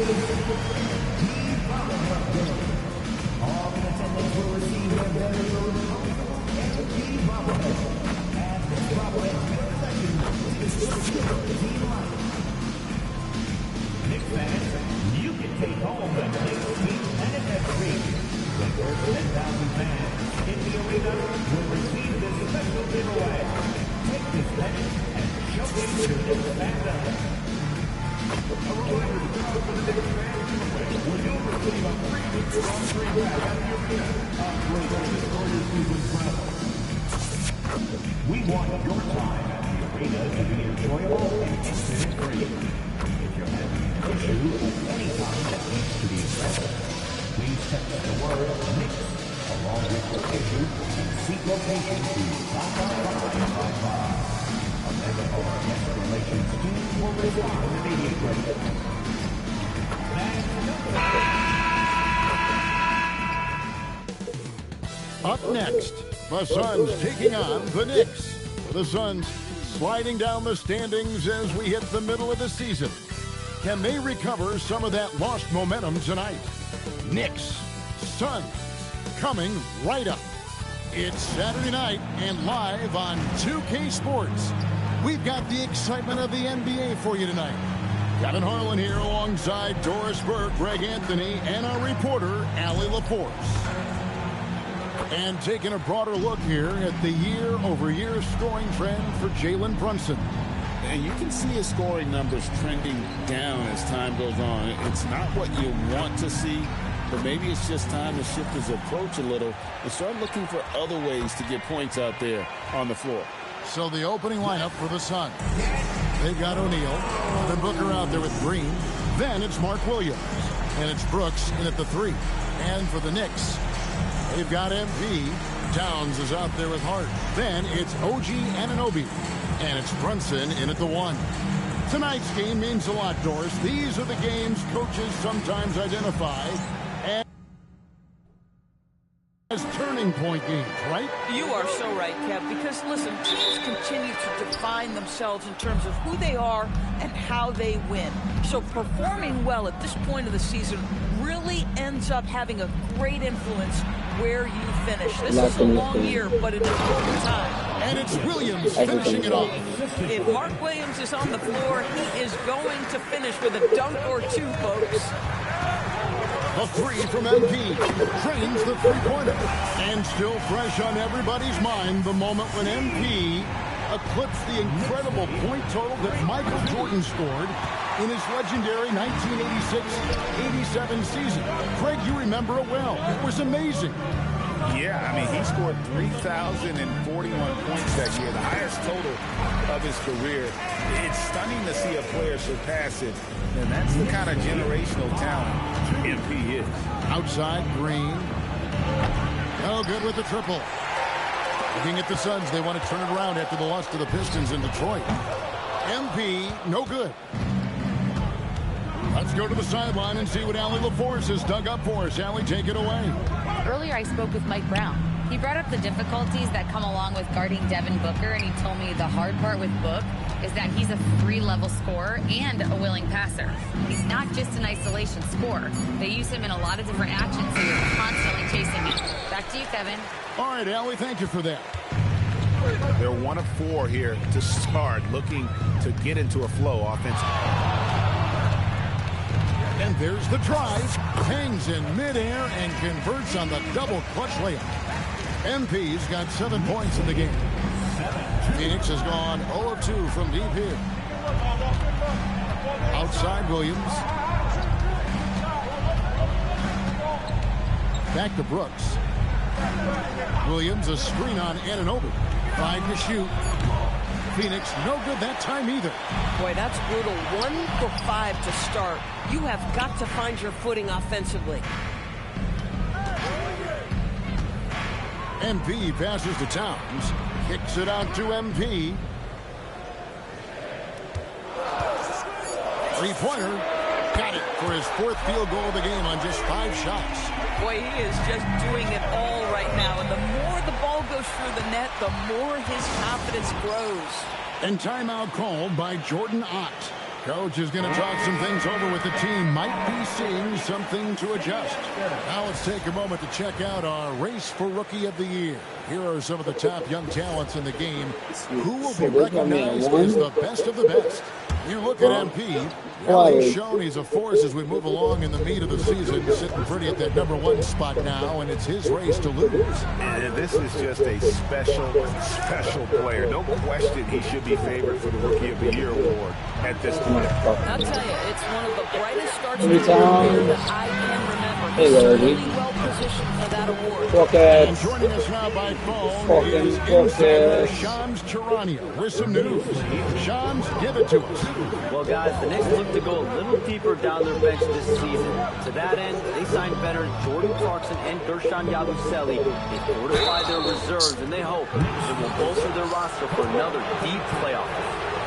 Knicks fans, you can take home the Knicks team anniversary. The first 10,000 fans in the arena will receive this special giveaway. Take this pennant and showcase your Knicks fandom. A reminder to go for the Knicks fans giveaway, where you'll receive a free Knicks on-screen bag at the arena. Great service for your season travel. We want your time at the arena to be enjoyable and incident-free. If you're having an issue at any time that needs to be addressed, please text the word Knicks along with your issue and seek location to 55555. A member of our guest relations team will respond immediately. Up next, the Suns taking on the Knicks. The Suns sliding down the standings as we hit the middle of the season. Can they recover some of that lost momentum tonight? Knicks, Suns, coming right up. It's Saturday night and live on 2K Sports. We've got the excitement of the NBA for you tonight. Kevin Harlan here alongside Doris Burke, Greg Anthony, and our reporter, Allie LaForce. And taking a broader look here at the year-over-year scoring trend for Jalen Brunson. And you can see his scoring numbers trending down as time goes on. It's not what you want to see, but maybe it's just time to shift his approach a little and start looking for other ways to get points out there on the floor. So the opening lineup for the Suns. They've got O'Neal, then Booker out there with Green. Then it's Mark Williams, and it's Brooks in at the 3. And for the Knicks, they've got MP. Towns is out there with Hart. Then it's OG Anunoby, and it's Brunson in at the 1. Tonight's game means a lot, Doris. These are the games coaches sometimes identify as turning point games, right? You are so right, Kev, because listen, teams continue to define themselves in terms of who they are and how they win. So performing well at this point of the season really ends up having a great influence where you finish. This is a long year, but it's important time. And it's Williams finishing it off. If Mark Williams is on the floor, he is going to finish with a dunk or two, folks. A 3 from MP. Trains the three-pointer. And still fresh on everybody's mind, the moment when MP eclipsed the incredible point total that Michael Jordan scored in his legendary 1986-87 season. Craig, you remember it well. It was amazing. Yeah, I mean, he scored 3,041 points that year, the highest total of his career. It's stunning to see a player surpass it, and that's the kind of generational talent MP is. Outside, Green. No good with the triple. Looking at the Suns, they want to turn it around after the loss to the Pistons in Detroit. MP, no good. Let's go to the sideline and see what Allie LaForce has dug up for us. Allie, take it away. Earlier, I spoke with Mike Brown. He brought up the difficulties that come along with guarding Devin Booker, and he told me the hard part with Book is that he's a 3-level scorer and a willing passer. He's not just an isolation scorer. They use him in a lot of different actions, so you're constantly chasing him. Back to you, Kevin. All right, Allie, thank you for that. They're 1 of 4 here to start, looking to get into a flow offensively. And there's the drive. Hangs in midair and converts on the double clutch layup. MP's got 7 points in the game. Phoenix has gone 0 of 2 from deep here. Outside Williams. Back to Brooks. Williams, a screen on Anunoby. 5 to shoot. Phoenix, no good that time either. Boy, that's brutal. 1 for 5 to start. You have got to find your footing offensively. MP passes to Towns. Kicks it out to MP. Three-pointer. Got it for his 4th field goal of the game on just 5 shots. Boy, he is just doing it all right now. And the more the ball goes through the net, the more his confidence grows. And timeout called by Jordan Ott. Coach is going to talk some things over with the team. Might be seeing something to adjust. Now let's take a moment to check out our race for Rookie of the Year. Here are some of the top young talents in the game who will be recognized as the best of the best. You look at MP. Well, he's shown he's a force as we move along in the meat of the season, sitting pretty at that #1 spot now, and it's his race to lose. And this is just a special player. No question he should be favored for the Rookie of the Year award at this point. I'll tell you, it's one of the brightest starts of the career that I can remember. He's really well positioned for that award. And joining us now by phone is insider Shams Charania with some news. Shams, give it to us. Well, guys, the Knicks look to go a little deeper down their bench this season. To that end, they signed veterans Jordan Clarkson and Gershon Yabusele. They fortified their reserves, and they hope it will bolster their roster for another deep playoff.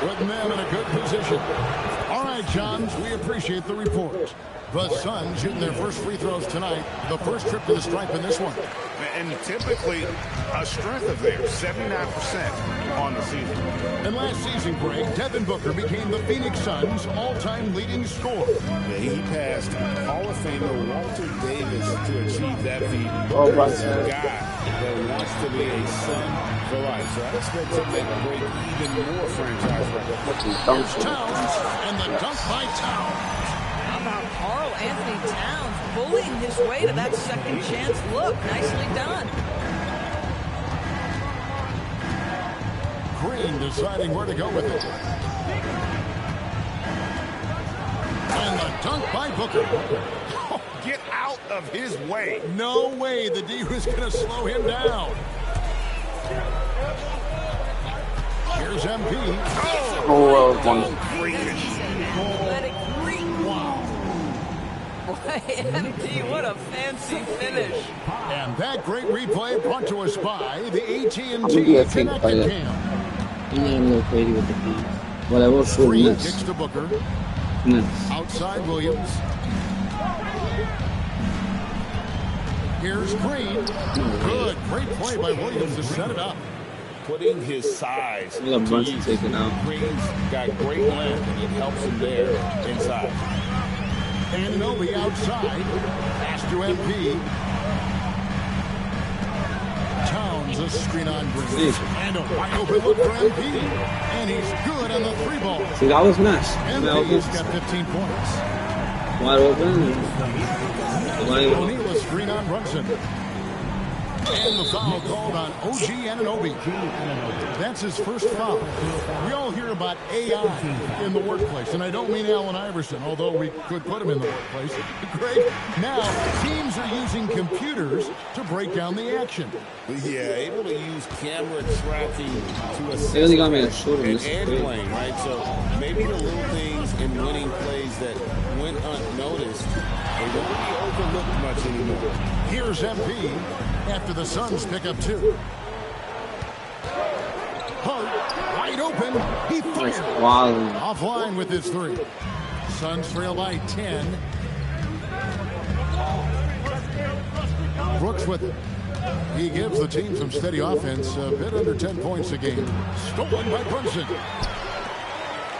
Putting them in a good position. All right, Johns, we appreciate the report. The Suns shooting their first free throws tonight. The first trip to the stripe in this one. And typically a strength of theirs, 79% on the season. And last season, Greg, Devin Booker became the Phoenix Suns' all-time leading scorer. Yeah, he passed Hall of Famer Walter Davis to achieve that feat. Oh, Booker is a guy that wants to be a Sun for life. So I expect him to break even more franchise records. Here's Towns, and the dunk by Towns. How about Karl Anthony Towns bullying his way to that second chance look? Nicely done. Green deciding where to go with it. And the dunk by Booker. Oh, get out of his way. No way the D was going to slow him down. Here's MP. Let it creep. Wow. Boy, MP, what a fancy finish. And that great replay brought to us by the AT&T Connected Cam. Green kicks to Booker. Outside Williams. Here's Green. Good. Great play by Williams to set it up. Putting his size to bunch use. taken out. Green's got great length, and it helps him there inside. And Nobi outside. Pass to MP. Towns a screen on Green. And a wide open look for MP. And he's good on the three ball. See, that was nice. MP's got 15 points. Wide open. O'Neal a screen on Brunson. And the foul called on OG Anunoby. That's his first foul. We all hear about AI in the workplace, and I don't mean Allen Iverson, although we could put him in the workplace. Greg, now teams are using computers to break down the action. Yeah, able to use camera tracking to assess They only got me a short and one. playing, right? So maybe the little things in winning plays that went unnoticed, they won't be overlooked much anymore. Here's MP after the Suns pick up 2. Hart, wide open. He fired. Wow. Offline with his 3. Suns trail by 10. Brooks with it. He gives the team some steady offense, a bit under 10 points a game. Stolen by Brunson.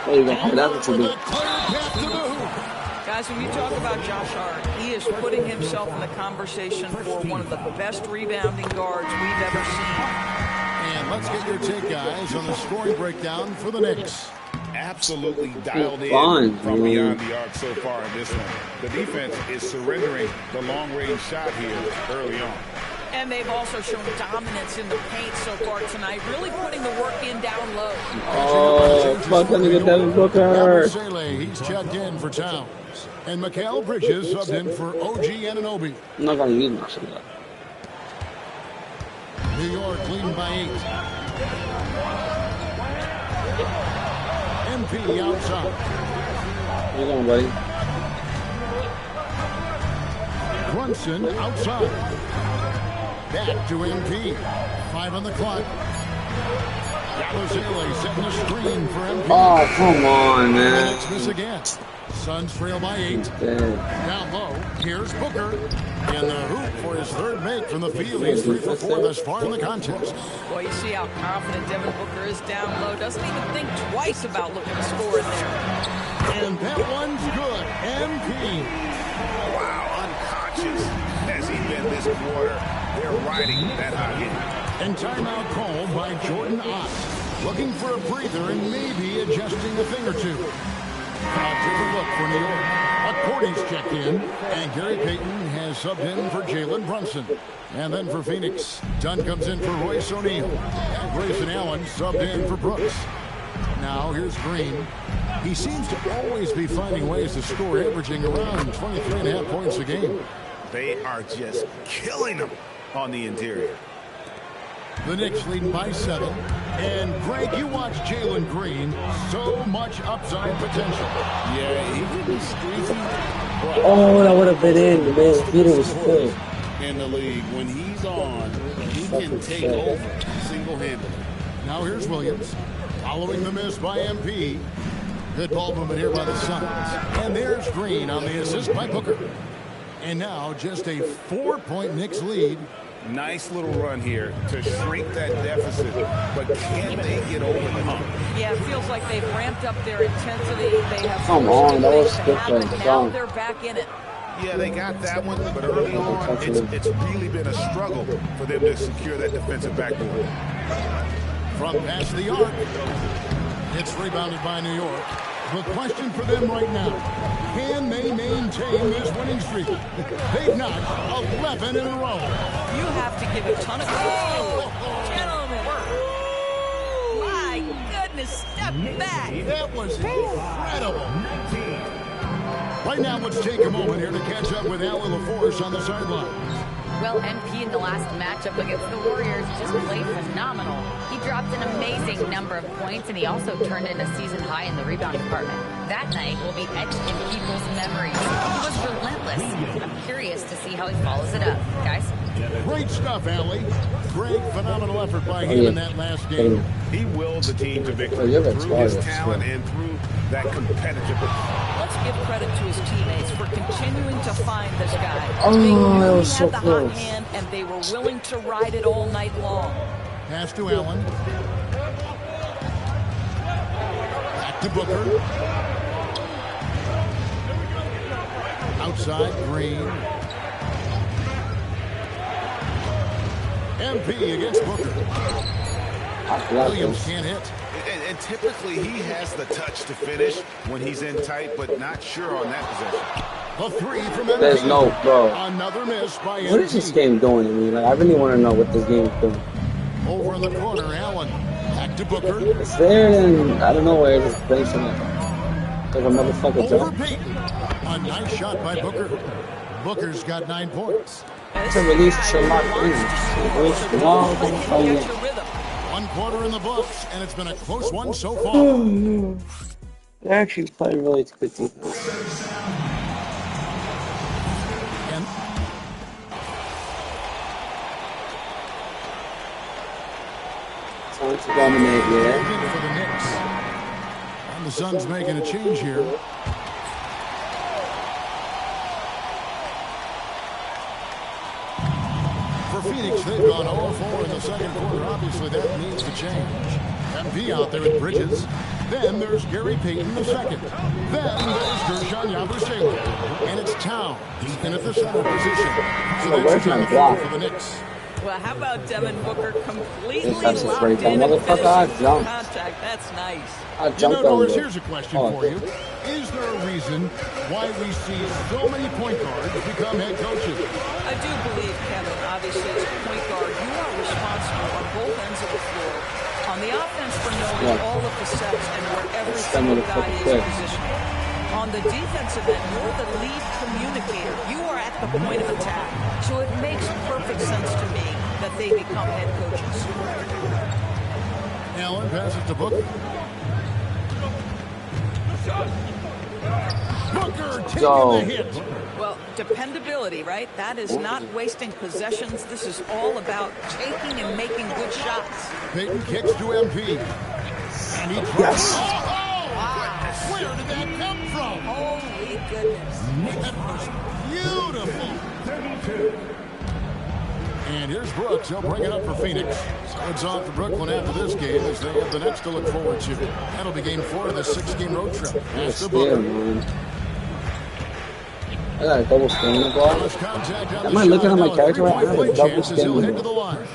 There you go. That's what you do. Guys, when you talk about Josh Hart, he is putting himself in the conversation for one of the best rebounding guards we've ever seen. And let's get your take, guys, on the scoring breakdown for the Knicks. Absolutely dialed in from beyond the arc so far in this one. The defense is surrendering the long-range shot here early on. And they've also shown dominance in the paint so far tonight, really putting the work in down low. Oh, fuck, let me get Devin Booker. He's checked in for Towns. And Mikal Bridges subbed in for OG Anunoby. I'm not going to use much of that. New York leading by 8. MP outside. Where you going, buddy? Brunson outside. Back to MP. 5 on the clock. Yabusele setting the screen for MP. Oh, come on, man. Knicks miss again. Suns trail by 8. Down low. Here's Booker. And the hoop for his third make from the field. He's 3 for 4 thus far in the contest. Well, you see how confident Devin Booker is down low. Doesn't even think twice about looking to score in there. And that one's good. MP. Wow, unconscious has he been this quarter. They're riding that hot hit. And timeout called by Jordan Ott. Looking for a breather and maybe adjusting a thing or two. A different look for New York. Cordy's checked in, and Gary Payton has subbed in for Jalen Brunson. And then for Phoenix, Dunn comes in for Royce O'Neal. And Grayson Allen subbed in for Brooks. Now here's Green. He seems to always be finding ways to score, averaging around 23.5 points a game. They are just killing them on the interior. The Knicks leading by 7. And, Greg, you watch Jalen Green. So much upside potential. Yeah, he can be streaky. Oh, that would have been in. The man's beater was full. In the league, when he's on, he can take over single-handedly. Now here's Williams. Following the miss by MP. Good ball movement here by the Suns. And there's Green on the assist by Booker. And now just a 4-point Knicks lead. Nice little run here to shrink that deficit, but can they get over the hump? Yeah, it feels like they've ramped up their intensity. They have Come on, that was different. different. Now they're back in it. Yeah, they got that one, but early on, it's really been a struggle for them to secure that defensive backboard. From past the arc, it's rebounded by New York. The question for them right now, can they maintain this winning streak? They've knocked 11 in a row. You have to give a ton of credit. Gentlemen. My goodness, step back. That was incredible. Right now, let's take a moment here to catch up with Alan LaForce on the sidelines. Well, MP in the last matchup against the Warriors just played phenomenal. He dropped an amazing number of points, and he also turned in a season high in the rebound department. That night will be etched in people's memories. He was relentless. I'm curious to see how he follows it up. Guys? Great stuff, Allie. Great, phenomenal effort by him in that last game. He willed the team to victory through his talent and through that competitiveness. Let's give credit to his teammates for continuing to find this guy. Oh, they really that was so had the close. hot hand, and they were willing to ride it all night long. Pass to Allen. Back to Booker. Outside, Green. MP against Booker. Williams can't hit. And typically he has the touch to finish when he's in tight, but not sure on that possession. A three from MP. There's no, bro. Another miss by MP. What is this game doing to me? Like, I really want to know what this game is doing. Over in the corner, Allen. Back to Booker. It's there, and I don't know where it just breaks on it. Like a motherfucker Over jump. Payton. A nice shot by Booker. Booker's got 9 points. It's a release to lock in. No, Get your rhythm. 1 quarter in the books, and it's been a close one so far. They're actually playing really good defense. And Time to dominate, yeah. looking for the Knicks. And the Suns making a change here. For Phoenix, they've gone 0-4 in the second quarter. Obviously, that needs to change. MP out there at Bridges. Then there's Gary Payton the second. Then there's Gershon Yabusele. And it's Towns in at the center position. So that's on the floor for the Knicks. Well, how about Devin Booker completely That's a locked great in and motherfucker. I finishing jumped. contact? That's nice. I You know, jumped on Doris, you. here's a question Oh. for you. Is there a reason why we see so many point guards become head coaches? I do believe, Kevin, obviously as a point guard, you are responsible on both ends of the floor. On the offense for knowing all of the sets and where every single guy is positioned. On the defensive end, you're the lead communicator. You are at the point of attack. So it makes perfect sense to me that they become head coaches. Allen passes to Booker. Booker taking the hit. Well, dependability, right? That is not wasting possessions. This is all about taking and making good shots. Payton kicks to MP. And he Yes. Where did that come from? Holy goodness. That was beautiful. And here's Brooks. He'll bring it up for Phoenix. So it's off to Brooklyn after this game as they have the next to look forward to. That'll be game 4 of the 6-game road trip. That's the Booker. I got a double spin in the ball. Am I looking at my character right now? I have a double spin in the ball. And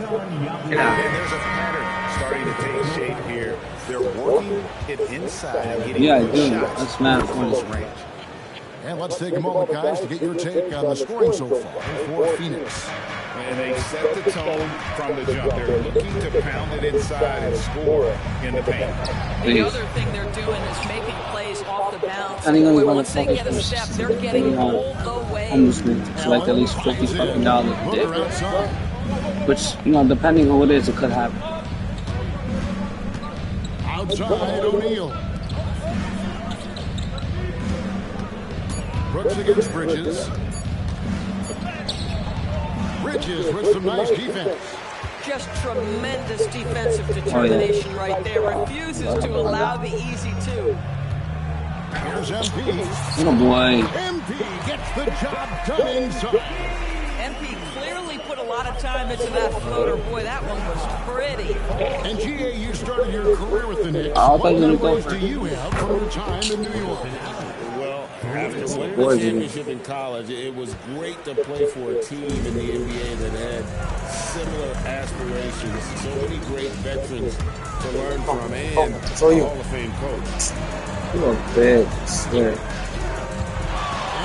there's a pattern starting to take shape here. They're working it inside and getting shots. That's mad funny. And let's take a moment, guys, to get your take on the scoring so far for Phoenix. And they set the tone from the jump. They're looking to pound it inside and score in the paint. The other thing they're doing is making plays off the bounce. Once they get a step, they're getting all the way. It's like at least $50 fucking dip. Which, you know, depending on what it is, it could happen. Outside, O'Neal. Brooks against Bridges. Bridges with some nice defense. Just tremendous defensive determination right there. Refuses to allow the easy two. Here's MP. Oh boy. MP gets the job done inside. MP clearly put a lot of time into that floater. Boy, that one was pretty. And GA, you started your career with the Knicks. What memories do you have from your time in New York? After winning the championship in college, it was great to play for a team in the NBA that had similar aspirations. So many great veterans to learn from and a Hall of Fame coach. You're a bitch, I swear.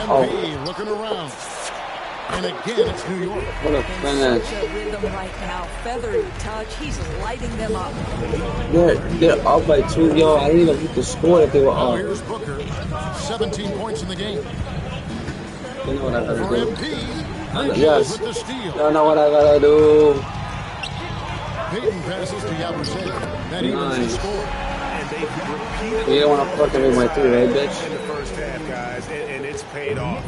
MP looking around. And again, it's New York. What a finish. Rhythm right now. Feathery touch. He's lighting them up. They're up by 2, yo. I didn't even get the score if they were up. Here's Booker. 17 points in the game. You know what I gotta For do? MP. Yes. With the steal. You know what I gotta do? Peyton passes to Yabusele. That evens the score. You don't want to fucking make my 3, right, bitch? In the first half, guys, and it's paid off.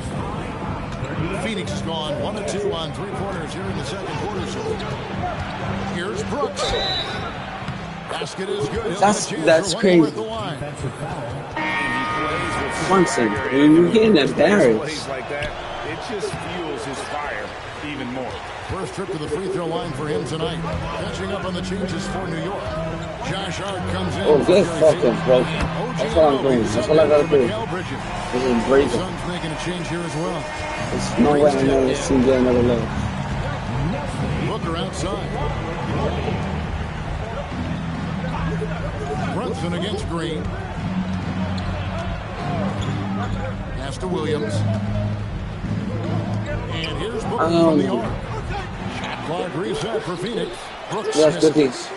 Phoenix has gone 1 of 2 on 3-pointers here in the second quarter. So here's Brooks. Basket is good. That's crazy. Brunson, you're getting embarrassed. Like that, it just fuels his fire even more. First trip to the free throw line for him tonight. Catching up on the changes for New York. Josh Hart comes in. Oh, get fucking broke. That's what I'm doing. That's all I gotta do. This is breaking. Suns making a change here as well. There's no way I know this team get another look. Booker outside. Brunson against Green. Pass to Williams. And here's Booker from the arc. Shot clock reset for Phoenix. Brooks misses.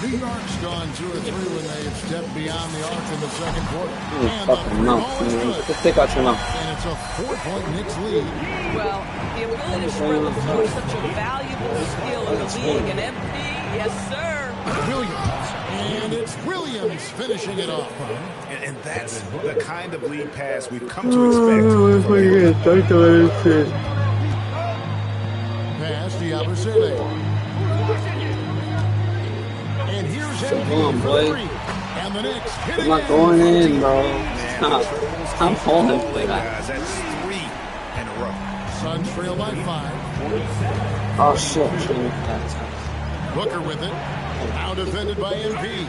New York's gone 2 or 3 when they've stepped beyond the arc in the second quarter. And fucking mouth, man. Stick out your mouth. And it's a 4-point Knicks lead. Well, the ability to spread the floor is such a valuable skill in the league. And MP, yes, sir. Williams. And it's Williams finishing it off. And that's the kind of lead pass we've come to expect. Pass to Yabusele. And here's MP Come on, boy. And the Knicks hitting I'm not going in, bro. I'm falling for that. That's 3 in a row. Suns trail by 5. Oh, shit. Booker with it. Now defended by MP.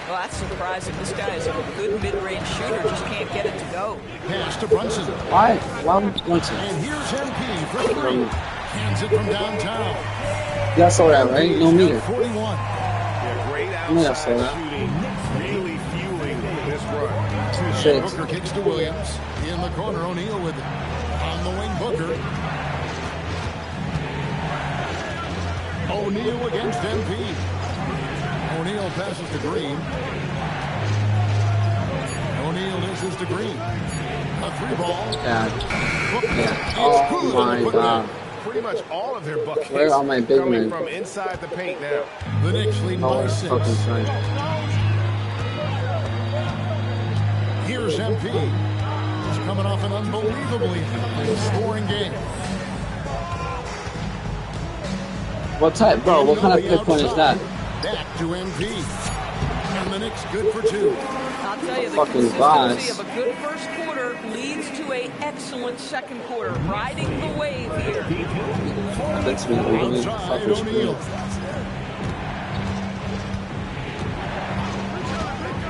Well, that's surprising. This guy is a good mid-range shooter. Just can't get it to go. Pass to Brunson. Why? Brunson? And here's MP for 3. Hands it from downtown. Y'all saw that, right? No meter. 41. Yeah, great outside shooting. Really fueling this run. Shit. Booker kicks to Williams. In the corner, O'Neal with it. On the wing, Booker. O'Neal against MP. O'Neal passes to Green. O'Neal dishes to Green. A 3-ball. Yeah. Oh my God. Pretty much all of their buckets Where are my big coming men? from inside the paint now. The Knicks lead by 6. Fucking fine. Here's MP. He's coming off an unbelievably scoring game. What type, bro? What kind of 3-point is that? Back to MP. And the Knicks good for 2. I'll tell you, the Fucking consistency vibes. of a good first quarter leads to an excellent second quarter, riding the wave here. That's me. Outside Fucking O'Neal.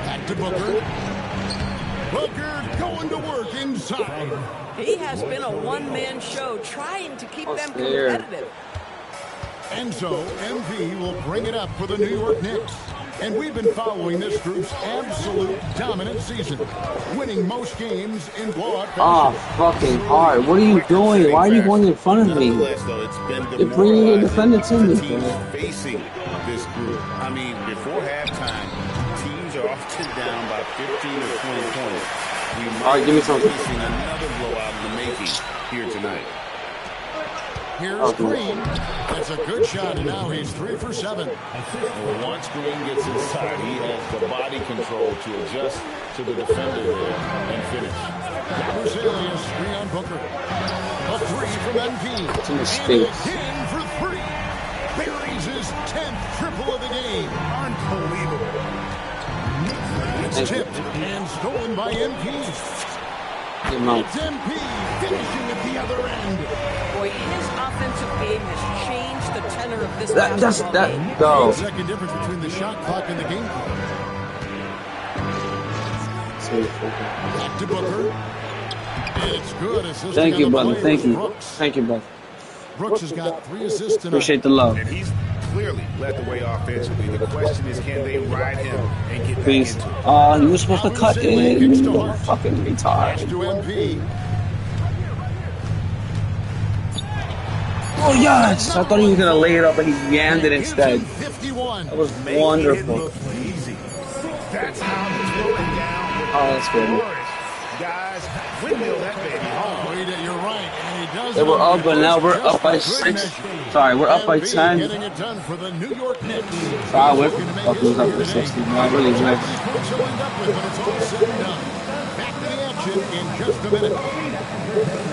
Back to Booker. Booker going to work inside. He has been a one-man show trying to keep them there. competitive. And so MV will bring it up for the New York Knicks. And we've been following this group's absolute dominant season, winning most games in blowout fashion. Fucking hard. What are you doing? Why are you going in front of me? Nonetheless, though, it's been You're bringing your defenders in the this teams game. facing this group. I mean, before halftime, teams are often down by 15 or 20 points. We might Give me be something. facing another blowout in the making here tonight. Here's Green. That's a good shot, and now he's 3 for 7. Well, once Green gets inside, he has the body control to adjust to the defender there and finish. Berzelius, 3 on Booker. A 3 from MP. It's a And mistake. again for 3. Buries his 10th triple of the game. Unbelievable. It's tipped and stolen by MP. It's MP finishing at the other end. Boy, his offensive game has changed the tenor of this That's basketball game. that. Go. Second difference between the shot clock and the game clock. Back to Booker. It's good. Assisting Thank you, on the brother. play Thank was you. Brooks. Thank you, brother. Brooks has got 3 assists tonight. Appreciate the love. And he's clearly led the way offensively. The question is, can they ride him and get back Please. into it? You were supposed to cut in. You fucking Pass retard. to MP. Oh, yes. I thought he was going to lay it up, but he yammed it Gives instead. him 51. That was Making it wonderful. look easy. That's how it's broken down. Oh, that's good. Guys, windmill that baby home. Wait, you're right. And he does They it were on up, the but now first we're just up by good 6. measure. Sorry, we're up by MV 10. Getting it done for the New York Knicks. Sorry, we're Looking to make up history by today. 60. No, I really How wish. many points he'll end up with when it's all said and done. Back to the action in just a minute.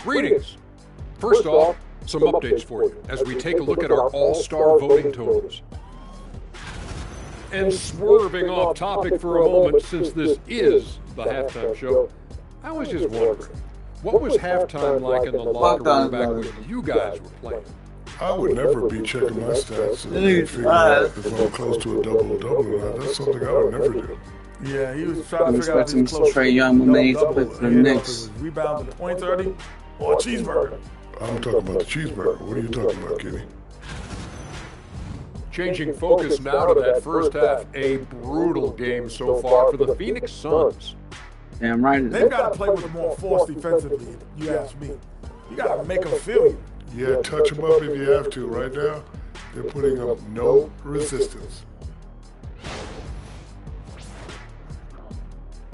Greetings. First off, some updates for you as we take a look at our all-star voting totals. And swerving off topic for a moment, since this is the halftime show, I was just wondering, what was halftime like in the locker room back when you guys were playing? I would never be checking my stats and figure out if I'm close to a double-double or not. That's something I would never do. Yeah, he was trying I'm to figure out if expecting he was close. Trae Young when they Double-double. play for the He didn't know if Knicks. it was rebounds and points already or a cheeseburger. I'm talking about the cheeseburger. What are you talking about, Kenny? Changing focus now to that first half, a brutal game so far for the Phoenix Suns. Damn right. They've got to play with more force defensively, you ask me. You got to make them feel you. Yeah, touch them up if you have to. Right now, they're putting up no resistance.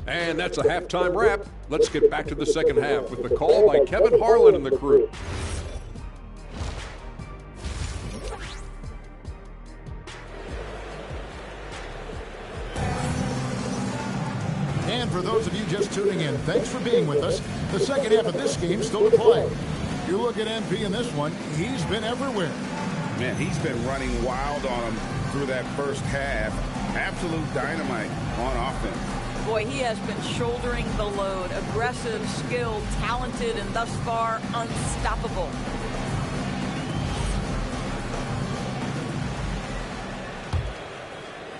And that's a halftime wrap. Let's get back to the second half with the call by Kevin Harlan and the crew. And for those of you just tuning in, thanks for being with us. The second half of this game still to play. You look at MP in this one, he's been everywhere. Man, he's been running wild on him through that first half. Absolute dynamite on offense. Boy, he has been shouldering the load. Aggressive, skilled, talented, and thus far unstoppable.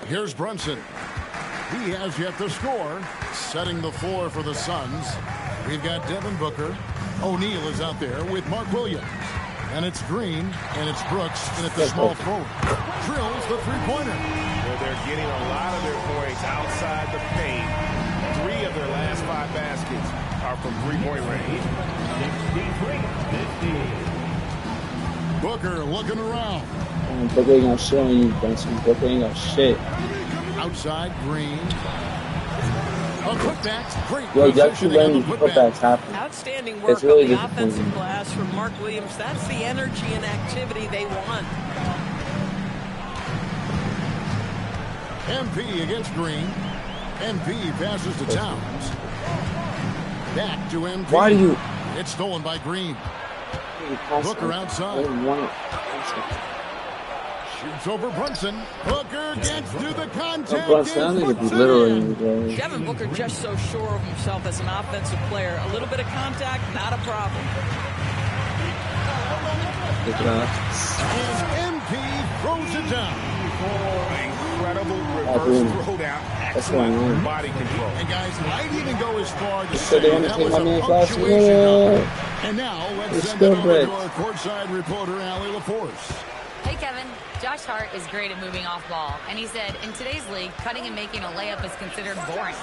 Here's Brunson. He has yet to score, setting the floor for the Suns. We've got Devin Booker. O'Neal is out there with Mark Williams. And it's Green, and it's Brooks, and it's the small forward. Drills the three-pointer. Well, they're getting a lot of their points outside the paint. 3 of their last 5 baskets are from three-point range. Booker looking around. Booker ain't gonna shit on you, Benson. Booker ain't gonna shit. Outside, Green. A putback. Great Yo, you actually positioning on letting the these putback. putbacks happen. Outstanding work It's really on the disappointing. offensive glass from Mark Williams. That's the energy and activity they want. MP against Green. MP passes to Towns. Back to MP. Why do you? It's stolen by Green. Booker outside. Shoots over Brunson. Booker gets through the contact. Devin Booker just so sure of himself as an offensive player. A little bit of contact, not a problem. And MP throws it down. Incredible reverse throwdown. Excellent body control. And guys, I'd even go as far to say that was a punctuation. And now let's send it over to our courtside reporter, Allie LaForce. Hey, Kevin. Josh Hart is great at moving off ball, and he said, in today's league, cutting and making a layup is considered boring.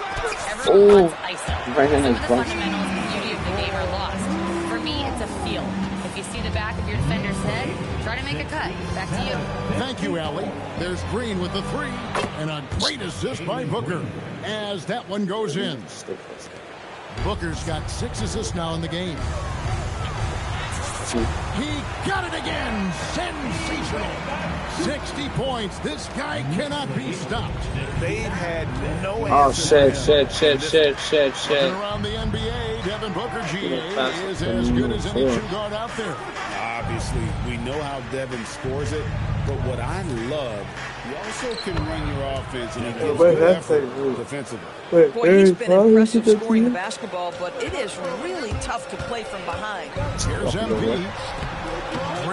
Everyone wants ISO. Some of the fundamentals and beauty of the game are lost. For me, it's a feel. If you see the back of your defender's head, try to make a cut. Back to you. Thank you, Allie. There's Green with the three, and a great assist by Booker as that one goes in. Booker's got 6 assists now in the game. He got it again. Sensational. 60 points. This guy cannot be stopped. They've had no answer. Shit. Around the NBA, Devin Booker, GA, is as good as any true guard out there. Obviously, we know how Devin scores it, but what I love, you also can run your offense and he gives good effort defensively. Boy, he's been impressive scoring the basketball, but it is really tough to play from behind. Here's MP.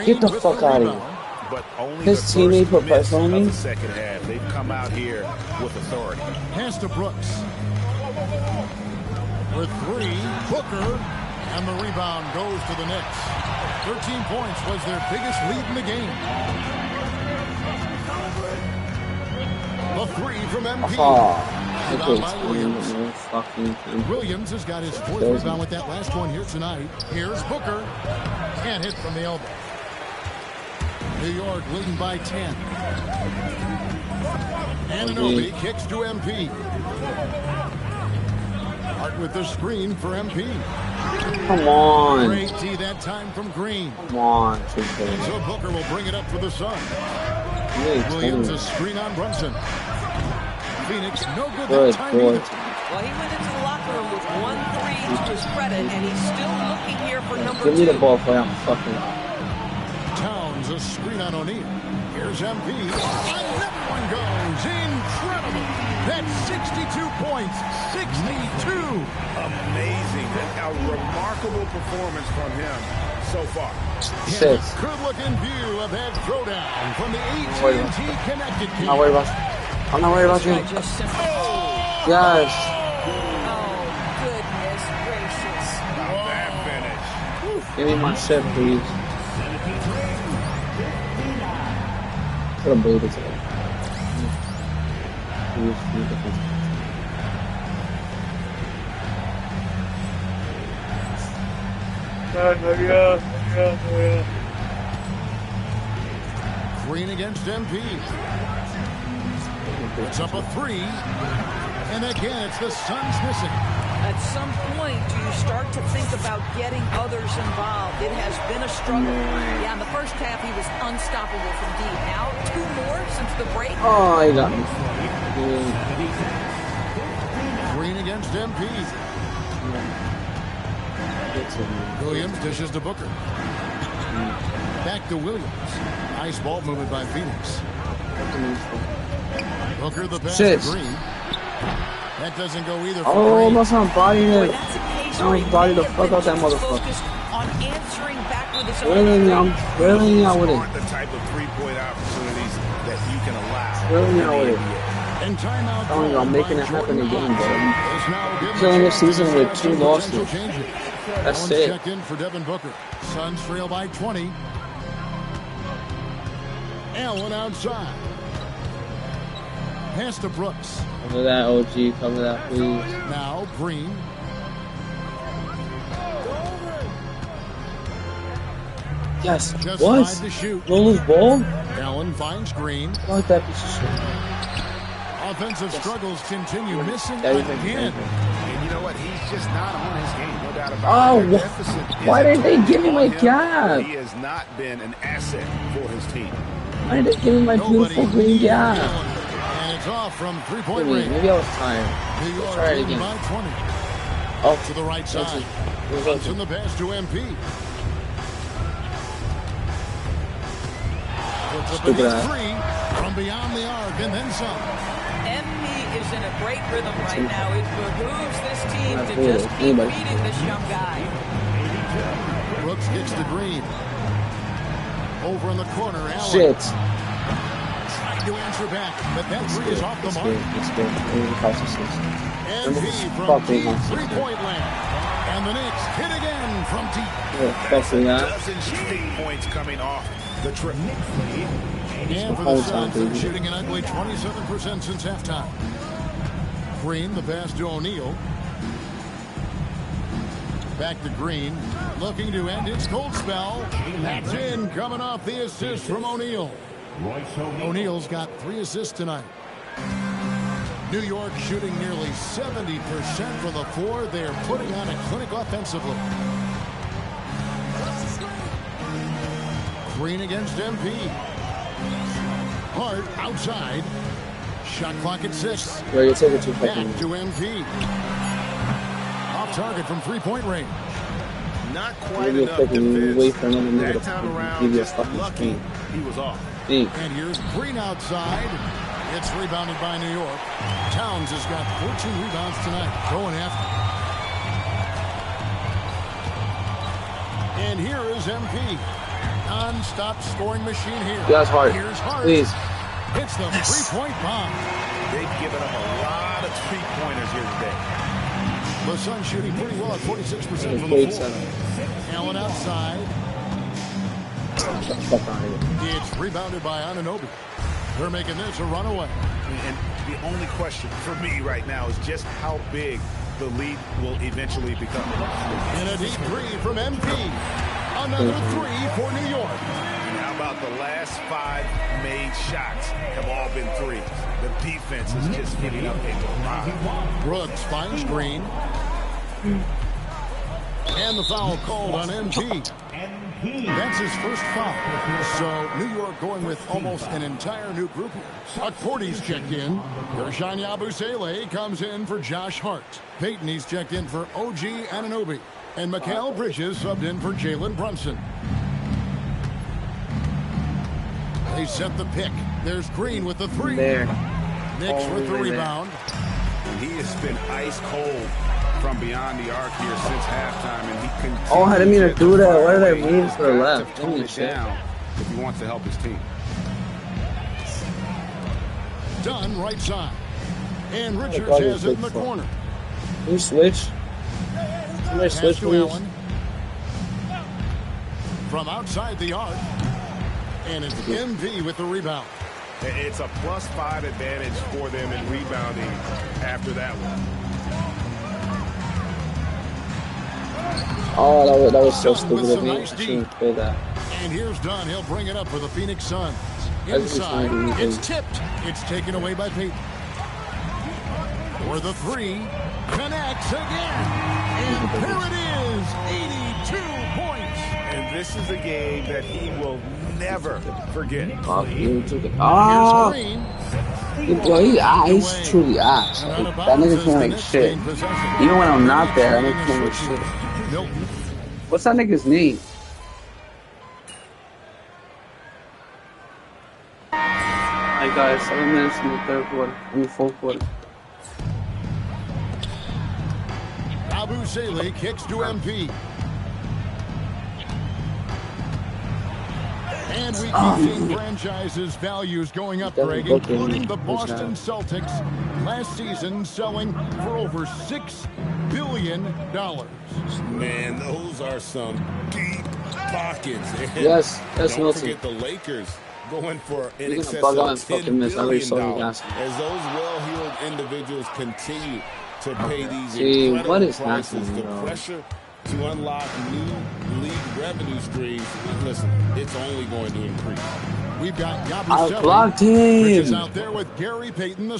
Get the fuck out of here. But only his teammate put pressure on me. The second half, they've come out here with authority. Pass to Brooks. With 3, Booker, and the rebound goes to the Knicks. 13 points was their biggest lead in the game. The 3 from MP. Williams has got his 4th rebound with that last one here tonight. Here's Booker. Can't hit from the elbow. New York leading by 10. Anunoby kicks to MP. Hart with the screen for MP. Come on. Great D that time from Green. Come on. And so Booker will bring it up for the Suns. Williams a screen on Brunson. Phoenix no good that time either. Well, he went into the locker room with 1 3 to his credit, and he's still looking here for number 2. Give me the ball for him. Fucking. Towns a screen on O'Neal. Here's MP. And that one goes. Incredible. That's 62 points. 62. Amazing. A remarkable performance from him so far. And a good-looking view of that throwdown from the AT&T Connected Team. I'm not worried about you. Yes. Oh, goodness gracious. That finish. Give me my shit, please. Put a blue today. Green against MP. It's up a 3. And again, it's the Suns missing. At some point, do you start to think about getting others involved? It has been a struggle. Yeah, in the first half, he was unstoppable from deep. Now, 2 more since the break. Oh, he got me. Green against MP. Williams dishes to Booker. Back to Williams. Nice ball movement by Phoenix. Booker the pass to Green. That doesn't go either. Oh, that's not body it. I'm body the fuck out that motherfucker. On answering back with his I'm drilling out with it. The type of 3-point opportunities that you can allow. Drilling out with it. And timeout. I'm making it happen again, bro. Killing this season with 2 losses. That's it. Check in for Devin Booker. Suns trail by 20. Allen outside. Pass to Brooks. Cover that, OG. Cover that, please. Now Green. Yes. Just what? To shoot. No lose ball? Allen finds Green. Like that piece of shit. Offensive struggles continue. Missing again. And you know what? He's just not on his game. No doubt about it. Why didn't they give me my gap? He has not been an asset for his team. Why did they give me my beautiful green gap? And it's off from 3-point range. Maybe I was tired. New York try it again. by 20. Oh, to the right side. Johnson the pass to MP. Puts up a three from beyond the arc and then some. MP is in a great rhythm right now. It behooves this team to just keep beating this young guy. Brooks kicks to Green. Over in the corner, Allen. Shit. Trying to answer back, but that three is off the mark. It's good. MP from deep, 3-point land. And the Knicks hit again from deep. Dozen straight points coming off the trip. And for the Suns, they're shooting an ugly 27% since halftime. Green, the pass to O'Neal. Back to Green, looking to end its cold spell. That's in, coming off the assist from O'Neal. O'Neal's got 3 assists tonight. New York shooting nearly 70% from the floor. They're putting on a clinic offensively. Green against MP. Hart outside. Shot clock at 6. Bro, you take it too Back to MP. Off target from 3-point range. Not quite enough defense. That time around, just lucky he was off. And here's Green outside. It's rebounded by New York. Towns has got 14 rebounds tonight. Going after. And here is MP. Non-stop scoring machine here. That's Hart. Here's Hart. Please. Hits the three-point bomb. They've given up a lot of three-pointers here today. The Suns shooting pretty well at 46% from the floor. Allen outside. It's rebounded by Anunoby. They're making this a runaway. And the only question for me right now is just how big the lead will eventually become. And a deep three from MP. Another three for New York. And how about the last 5 made shots have all been threes? The defense is just hitting up a lot. Brooks finds Green. And the foul called on MP. That's his first foul. So New York going with almost an entire new group here. Akporti's checked in. Gershon Yabusele comes in for Josh Hart. Payton, he's checked in for OG Anunoby. And Mikal Bridges subbed in for Jalen Brunson. They set the pick. There's Green with the three. There. Knicks with the rebound. And he has been ice cold from beyond the arc here since halftime, and he continues. Oh, I didn't mean to do that. What did I mean for the left? Tone it down if he wants to help his team. Dunn right side. And Richards has it in the corner. Can you switch? Somebody switch, please. Allen. From outside the arc. And it's MV with the rebound. It's a +5 advantage for them in rebounding after that one. Oh, that was so stupid of me. I shouldn't have played that. And here's Dunn. He'll bring it up for the Phoenix Suns. Inside. It's tipped. It's taken away by Payton. For the three. Connects again. And there it is. 82 points. And this is a game that he will never forget. Oh, he took it. Oh! He's truly ass. Like, that nigga can't make shit. Even when I'm not there, that nigga can't make shit. What's that nigga's name? Alright guys, 7 minutes in the third quarter. Fourth quarter. Yabusele kicks to MP. And we keep seeing franchises' values going up, Greg, including the Boston Celtics last season selling for over $6 billion. Man, those are some deep pockets. Yes, don't Milton. Forget the Lakers going for in You're excess gonna bug of on $10 fucking miss. I already saw you billion. guys. As those well-heeled individuals continue to pay these Gee, incredible what is prices, happening, the bro? pressure to unlock new league revenue streams, listen, it's only going to increase. We've got I Yabusele, blocked which is him. out there with Gary Payton II.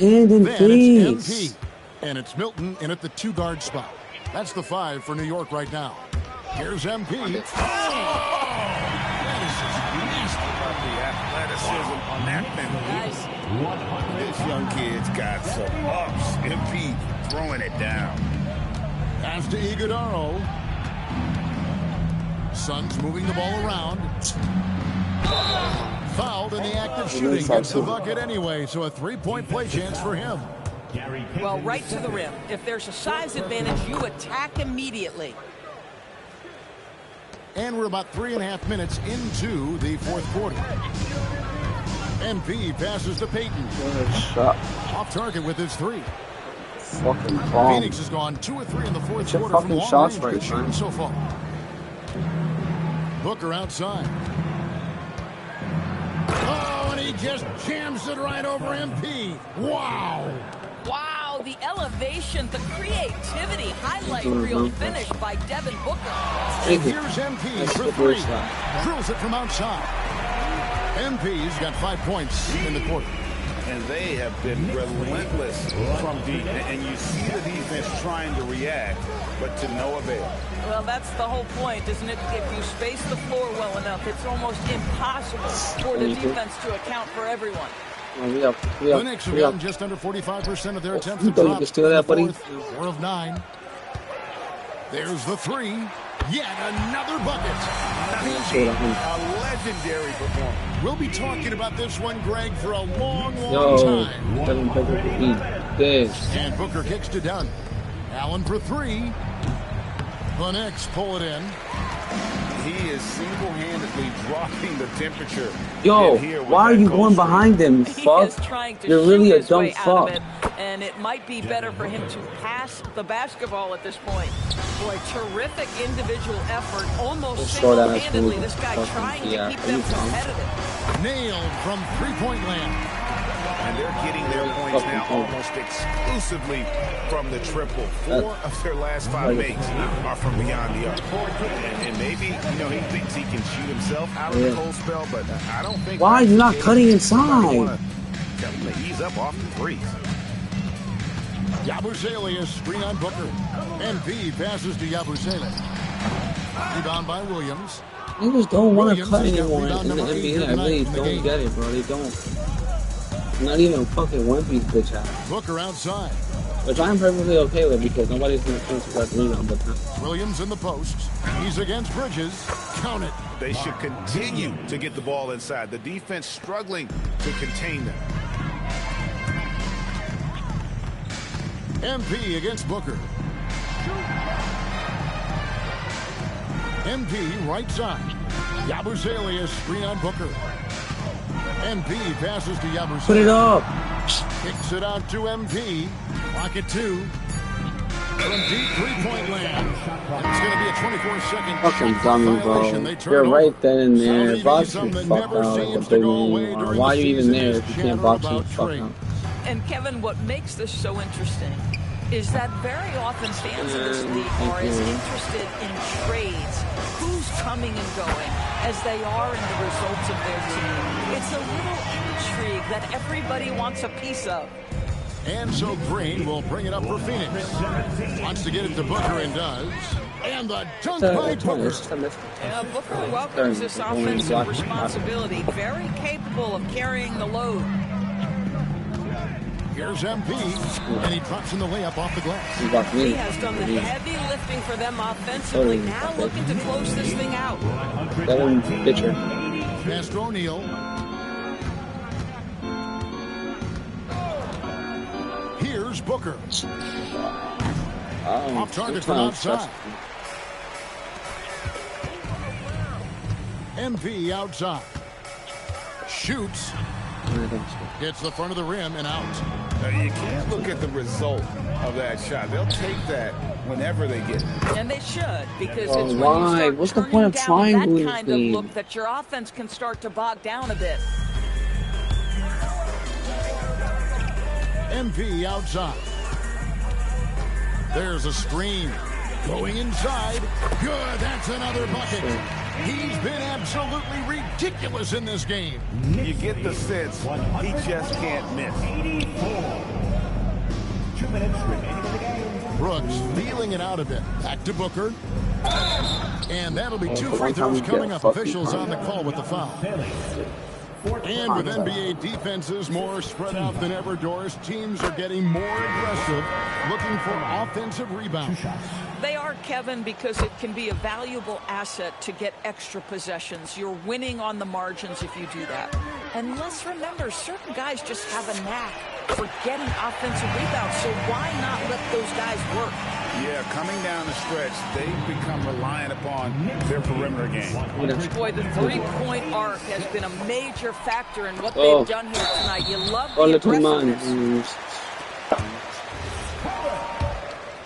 And in Then it's peace. MP, and it's Milton in at the 2-guard spot. That's the 5 for New York right now. Here's MP. That is just nasty about the athleticism on that penalty. This young kid's got some ups. MP throwing it down. Pass to Iguodaro. Suns moving the ball around. Fouled in the act of shooting. Gets the bucket anyway, so a three-point play chance for him. Well, right to the rim. If there's a size advantage, you attack immediately. And we're about 3.5 minutes into the fourth quarter. MP passes to Payton. Off target with his three. Fucking bomb. Phoenix has gone 2 of 3 in the fourth quarter from long shots range. right, Good shooting so far. Booker outside. Oh, and he just jams it right over MP. Wow. Wow, the elevation, the creativity, highlight reel finish by Devin Booker. And here's MP for three. Drills it from outside. MP's got 5 points in the quarter. And they have been relentless from deep. And you see the defense trying to react, but to no avail. Well, that's the whole point, isn't it? If you space the floor well enough, it's almost impossible for the defense to account for everyone. The Knicks have gotten just under 45% of their attempts to drop. That, buddy. 4 of 9. There's the three. Yet another bucket. A legendary performance. We'll be talking about this one, Greg, for a long time. And Booker kicks to Dunn. Allen for three. The Knicks pull it in. He is single-handedly dropping the temperature. Yo, why are you going behind them, fuck? You're really a dumb fuck. And it might be better for him to pass the basketball at this point. Boy, terrific individual effort, almost single-handedly. This guy trying to keep them competitive. Nailed from three-point land. And they're getting their points now almost exclusively from the triple. 4 of their last 5 makes are from beyond the arc. And maybe, he thinks he can shoot himself out of the cold spell, but I don't think... Why are you not cutting inside? Ease up off the threes. Yabusele screen on Booker. MP passes to Yabusele. Rebound by Williams. Niggas don't want to cut anymore in the NBA. I really don't get it, bro. They don't. Not even fucking Wimpy's bitch ass. Booker outside. Which I'm perfectly okay with because nobody's going to come to that rebound but time. Williams in the post. He's against Bridges. Count it. They should continue to get the ball inside. The defense struggling to contain them. MP against Booker. MP right side. Yabusele screen on Booker. MP passes to Yabusele. Put it up. Kicks it out to MP. Lock it 2. From deep three-point land. It's going to be a 24-second fucking dummy, bro. You're right then and there. Box the fuck out like a big man. Why are you even there if you can't box the fuck out? And Kevin, what makes this so interesting is that very often fans in this league are as interested in trades, who's coming and going, as they are in the results of their team. It's a little intrigue that everybody wants a piece of. And so Green will bring it up for Phoenix. Wants to get it to Booker and does. And the dunk by Booker. Booker welcomes this offensive responsibility. Very capable of carrying the load. Here's MP, and he drops in the layup off the glass. He has done the heavy lifting for them offensively. Now looking to close this thing out. Pitcher. Pass to O'Neal. Here's Booker. Off target from outside. MP outside. Shoots. Hits the front of the rim and out. You can't look at the result of that shot. They'll take that whenever they get it. And they should, because it's when you start what's the point of trying that kind of look that your offense can start to bog down a bit. MP outside. There's a screen. Going inside. Good. That's another bucket. He's been absolutely ridiculous in this game. You get the sense he just can't miss. 2 minutes remaining in the game. Brooks feeling it out a bit. Back to Booker. And that'll be 2 free throws coming up. Officials on the call with the foul. And with NBA defenses more spread out than ever, Doris, teams are getting more aggressive, looking for offensive rebounds. They are, Kevin, because it can be a valuable asset to get extra possessions. You're winning on the margins if you do that. And let's remember, certain guys just have a knack for getting offensive rebounds, so why not let those guys work? Yeah, coming down the stretch, they've become reliant upon their perimeter game. Boy, the three-point arc has been a major factor in what they've done here tonight. You love the aggressiveness.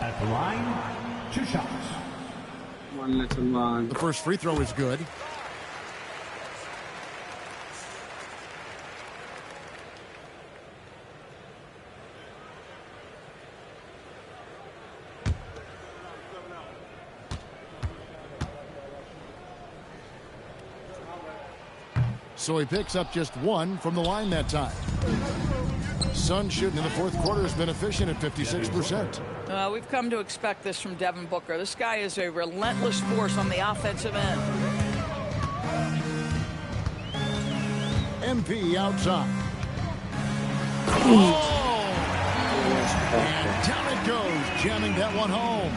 At the line, 2 shots. One little man. The first free throw is good. So he picks up just 1 from the line that time. Suns shooting in the fourth quarter has been efficient at 56%. We've come to expect this from Devin Booker. This guy is a relentless force on the offensive end. MP outside. Oh! And down it goes, jamming that one home.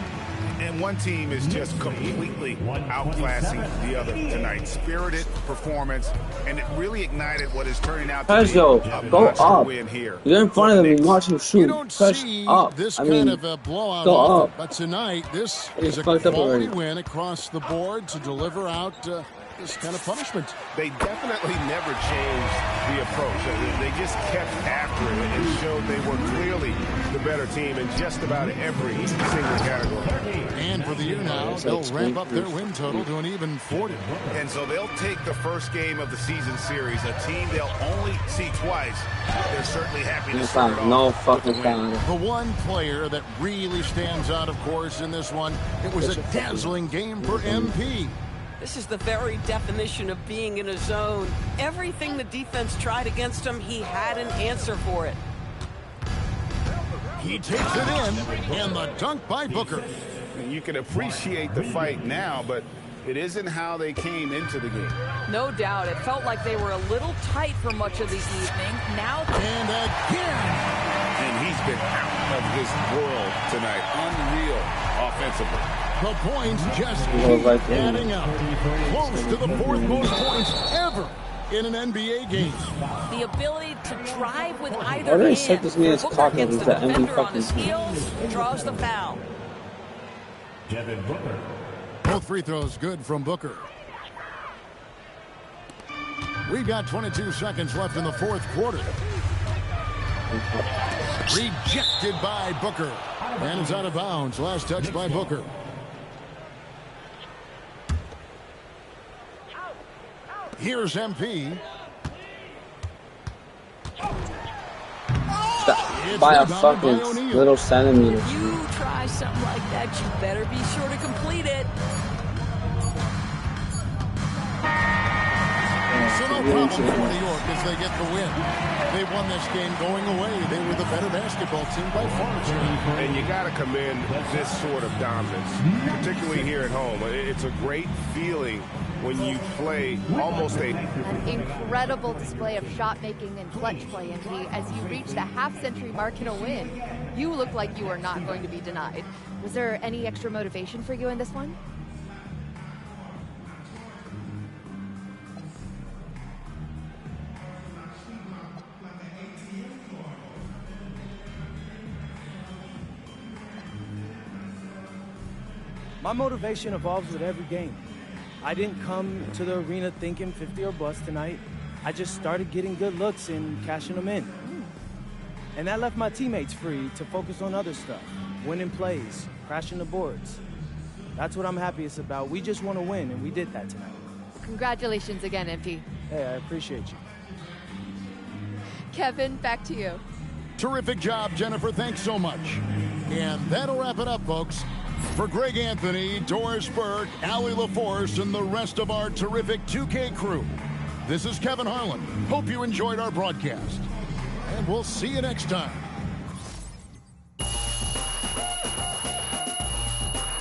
And one team is just completely outclassing the other tonight. Spirited performance, and it really ignited what is turning out to be a monster win here. You're in front of them and watch him shoot. You don't see this kind of a blowout often, but tonight this is a quality win across the board to deliver out this kind of punishment. They definitely never changed the approach. They just kept after it and showed they were clearly the better team in just about every single category. And for the year now, they'll ramp up their win total to an even 40. And so they'll take the first game of the season series, a team they'll only see twice. They're certainly happy to start it off with the win. The one player that really stands out, of course, in this one, it was a dazzling game for MP. This is the very definition of being in a zone. Everything the defense tried against him, he had an answer for it. He takes it in, and the dunk by Booker. You can appreciate the fight now, but it isn't how they came into the game. No doubt. It felt like they were a little tight for much of the evening. Now, and again. And he's been out of this world tonight. Unreal offensively. The points just keep adding up. Close to the fourth most points ever in an NBA game. The ability to drive with either hand. Booker gets the defender on his heels, draws the foul. Devin Booker. Both free throws good from Booker. We've got 22 seconds left in the fourth quarter. Rejected by Booker. And it's out of bounds. Last touch by Booker. Here's MP. By a fucking little centimeter. You try something like that, you better be sure to complete it. So no problem for New York as they get the win. They won this game going away. They were the better basketball team by far. And you got to commend this sort of dominance, particularly here at home. It's a great feeling when you play almost a incredible display of shot making and clutch play, MP. As you reach the half-century mark in a win, you look like you are not going to be denied. Was there any extra motivation for you in this one? My motivation evolves with every game. I didn't come to the arena thinking 50 or bust tonight. I just started getting good looks and cashing them in. And that left my teammates free to focus on other stuff, winning plays, crashing the boards. That's what I'm happiest about. We just want to win, and we did that tonight. Congratulations again, MP. Hey, I appreciate you. Kevin, back to you. Terrific job, Jennifer. Thanks so much. And that'll wrap it up, folks. For Greg Anthony, Doris Burke, Allie LaForce, and the rest of our terrific 2K crew, this is Kevin Harlan. Hope you enjoyed our broadcast. And we'll see you next time.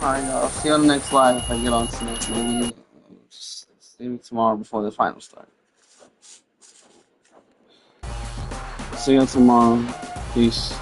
Alright, I'll see you on the next live if I get on tonight. Maybe tomorrow before the finals start. See you tomorrow. Peace.